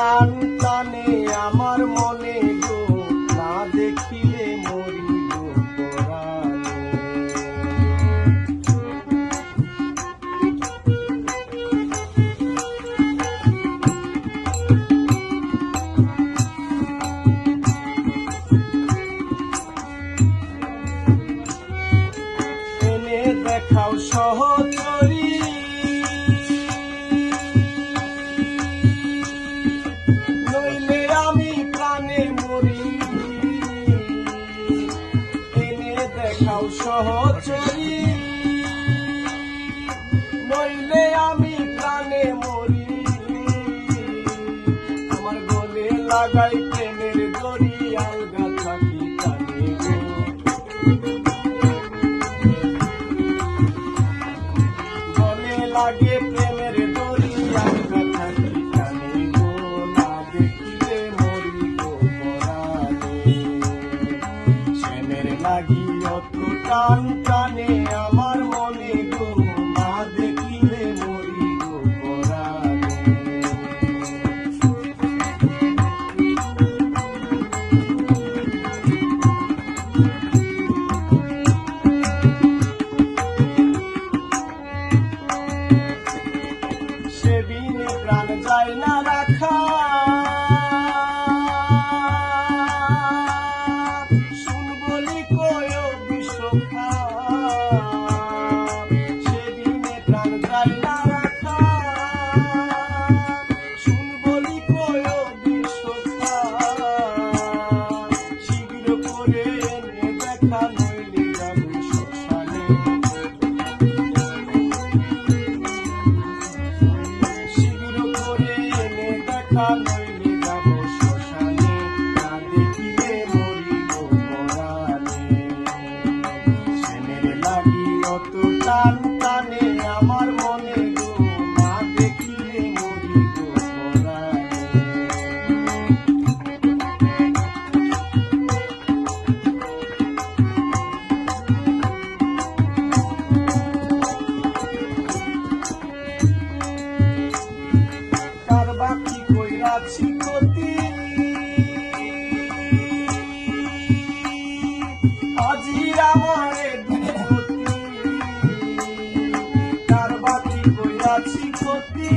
টান টানে আমার মনে গো, না দেখিলে মরি গো পরাণে। এনে দেখাও সহচরী, নইলে আমি প্রাণে মরি। এনে দেখাও সহচরী, নইলে আমি প্রাণে মরি। আমার গলে লাগাই প্রেমের দড়ি, আলগা থাকি কানে গো। গলে লাগে প্রেমের দড়ি, আলগা থাকি কানে গো। না দেখিলে মরি গো পরাণে। প্রেমের লাগি অত টান টানে আমার মনে গো, না দেখিলে মরি গো পরাণে। সেদিনে প্রাণ যায় না রাখা, শুন বলি কয় বিশ্বখা। সেদিনে প্রাণ যায় না রাখা, শুন বলি কয় বিশ্বখা। শীঘ্র করে এনে দেখা, নইলে যাব শ্মশানে। শীঘ্র করে এনে দেখা, নইলে যাব শ্মশানে। না দেখিলে মরি গো পরাণে। প্রেমের লাগি অত টান টানে আমার মনে গো, না দেখিলে মরি গো পরাণে। কার বাকি কইরাছি ক্ষতি, আজি আমারে দিলে গতি। কার বাকি কইরাছি ক্ষতি,